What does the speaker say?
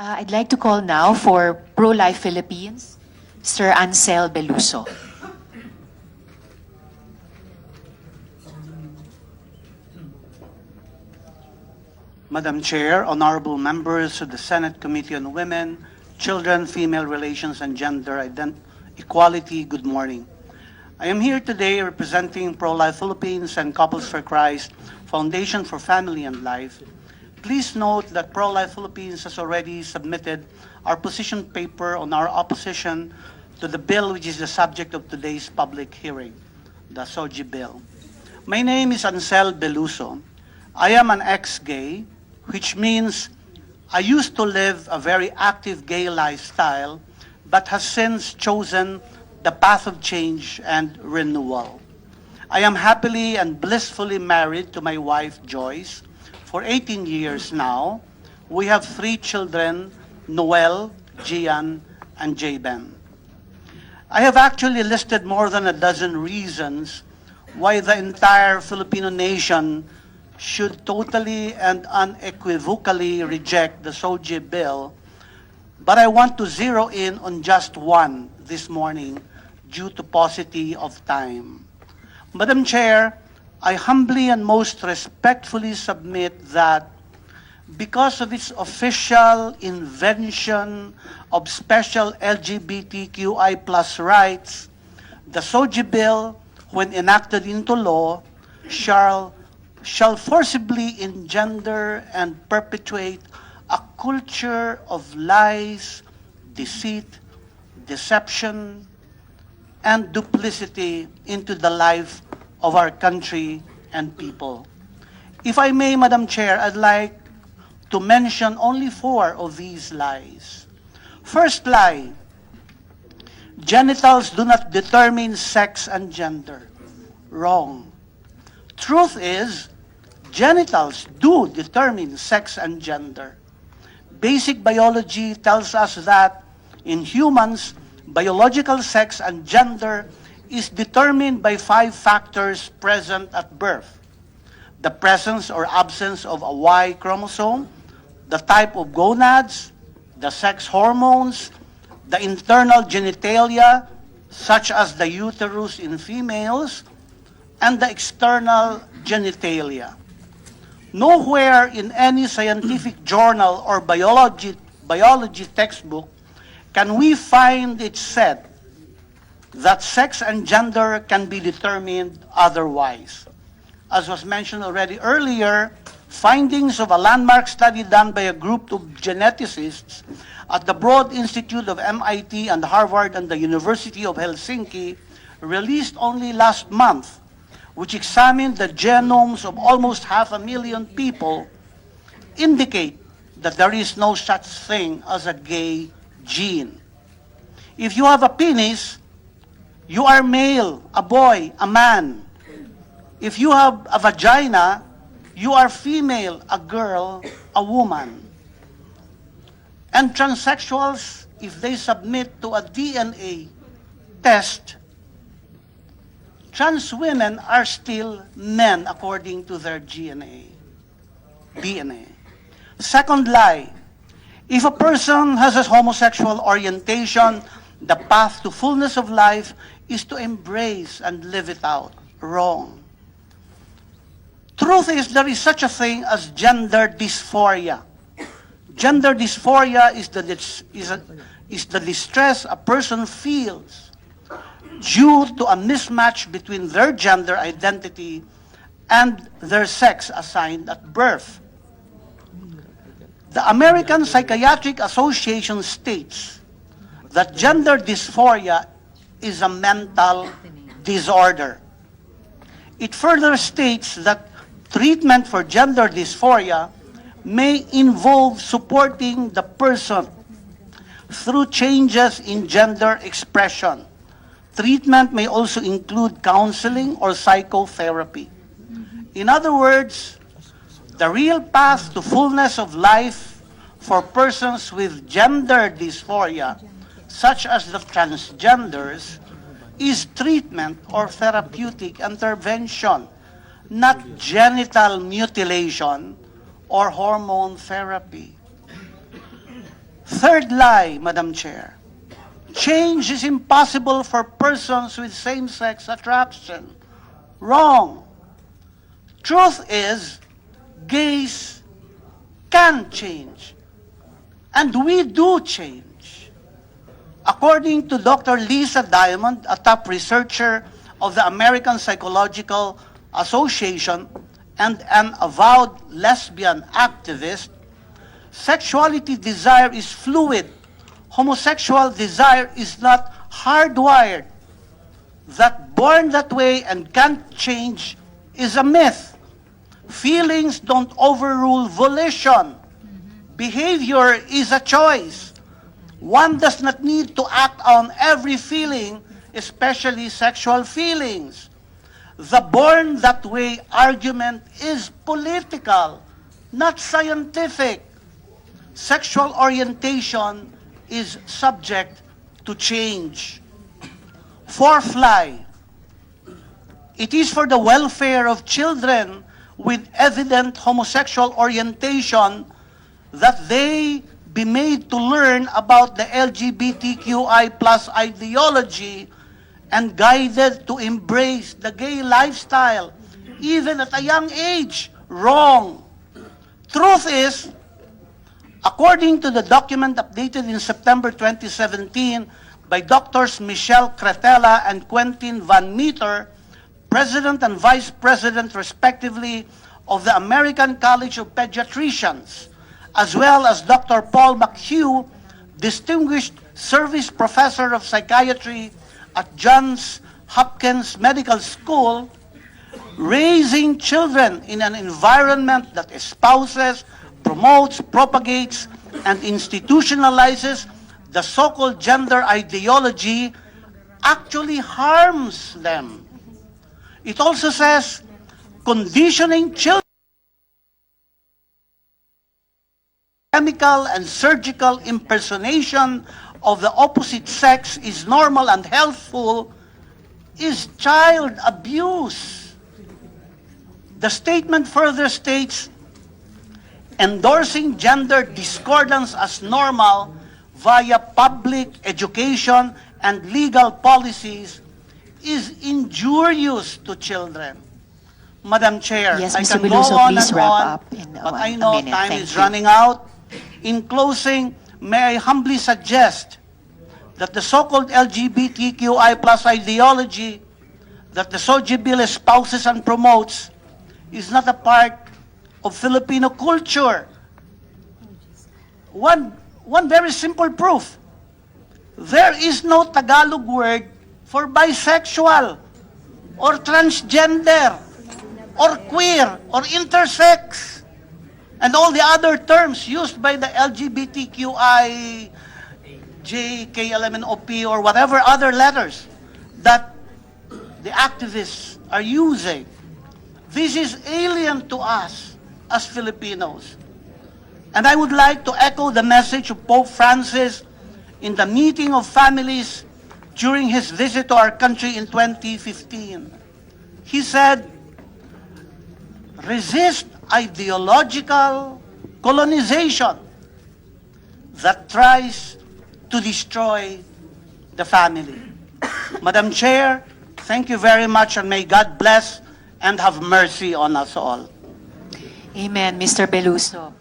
I'd like to call now for Pro-Life Philippines, Sir Ansel Beluso. Madam Chair, honorable members of the Senate Committee on Women, Children, Female Relations, and Gender Equality, good morning. I am here today representing Pro-Life Philippines and Couples for Christ Foundation for Family and Life. Please note that Pro-Life Philippines has already submitted our position paper on our opposition to the bill which is the subject of today's public hearing, the Sogie bill. My name is Ansel Beluso. I am an ex-gay, which means I used to live a very active gay lifestyle, but has since chosen the path of change and renewal. I am happily and blissfully married to my wife, Joyce, for 18 years now. We have 3 children, Noel, Gian, and Jaben. I have actually listed more than a dozen reasons why the entire Filipino nation should totally and unequivocally reject the Sogie bill, but I want to zero in on just one this morning due to paucity of time. Madam Chair, I humbly and most respectfully submit that because of its official invention of special LGBTQI+ rights, the Sogie bill, when enacted into law, shall forcibly engender and perpetuate a culture of lies, deceit, deception, and duplicity into the life of our country and people. If I may, Madam Chair, I'd like to mention only 4 of these lies. First lie, genitals do not determine sex and gender. Wrong. Truth is, genitals do determine sex and gender. Basic biology tells us that in humans, biological sex and gender is determined by 5 factors present at birth: the presence or absence of a Y chromosome, the type of gonads, the sex hormones, the internal genitalia, such as the uterus in females, and the external genitalia. Nowhere in any scientific journal or biology textbook can we find it said that sex and gender can be determined otherwise. As was mentioned already earlier, findings of a landmark study done by a group of geneticists at the Broad Institute of MIT and Harvard and the University of Helsinki, released only last month, which examined the genomes of almost 500,000 people, indicate that there is no such thing as a gay gene. If you have a penis, you are male, a boy, a man. If you have a vagina, you are female, a girl, a woman. And transsexuals, if they submit to a DNA test, trans women are still men according to their DNA. Second lie, if a person has a homosexual orientation, the path to fullness of life is to embrace and live it out. Wrong. Truth is, there is such a thing as gender dysphoria. Gender dysphoria is the distress a person feels due to a mismatch between their gender identity and their sex assigned at birth. The American Psychiatric Association states that gender dysphoria is a mental disorder. It further states that treatment for gender dysphoria may involve supporting the person through changes in gender expression. Treatment may also include counseling or psychotherapy. In other words, the real path to fullness of life for persons with gender dysphoria, such as the transgenders, is treatment or therapeutic intervention, not genital mutilation or hormone therapy. Third lie, Madam Chair. Change is impossible for persons with same-sex attraction. Wrong. Truth is, gays can change. And we do change. According to Dr. Lisa Diamond, a top researcher of the American Psychological Association and an avowed lesbian activist, sexuality desire is fluid. Homosexual desire is not hardwired. That born that way and can't change is a myth. Feelings don't overrule volition. Behavior is a choice. One does not need to act on every feeling, especially sexual feelings. The born that way argument is political, not scientific. Sexual orientation is subject to change. Fourth lie. It is for the welfare of children with evident homosexual orientation that they be made to learn about the LGBTQI plus ideology and guided to embrace the gay lifestyle, even at a young age. Wrong. Truth is, according to the document updated in September 2017 by Drs. Michelle Cretella and Quentin Van Meter, President and Vice President, respectively, of the American College of Pediatricians, as well as Dr. Paul McHugh, Distinguished Service Professor of Psychiatry at Johns Hopkins Medical School, raising children in an environment that espouses, promotes, propagates, and institutionalizes the so-called gender ideology actually harms them. It also says, conditioning children chemical and surgical impersonation of the opposite sex is normal and healthful is child abuse. The statement further states, endorsing gender discordance as normal via public education and legal policies is injurious to children. Madam Chair, Yes, I Mr. can go Beluso, on please and wrap on, up in but I a know minute. time Thank is you. running out. In closing, may I humbly suggest that the so-called LGBTQI plus ideology that the Sogie bill espouses and promotes is not a part of Filipino culture. One very simple proof. There is no Tagalog word for bisexual or transgender or queer or intersex and all the other terms used by the LGBTQI, J, KLMNOP, or whatever other letters that the activists are using. This is alien to us as Filipinos. And I would like to echo the message of Pope Francis in the meeting of families during his visit to our country in 2015. He said, resist ideological colonization that tries to destroy the family. Madam Chair, thank you very much, and may God bless and have mercy on us all. Amen, Mr. Beluso.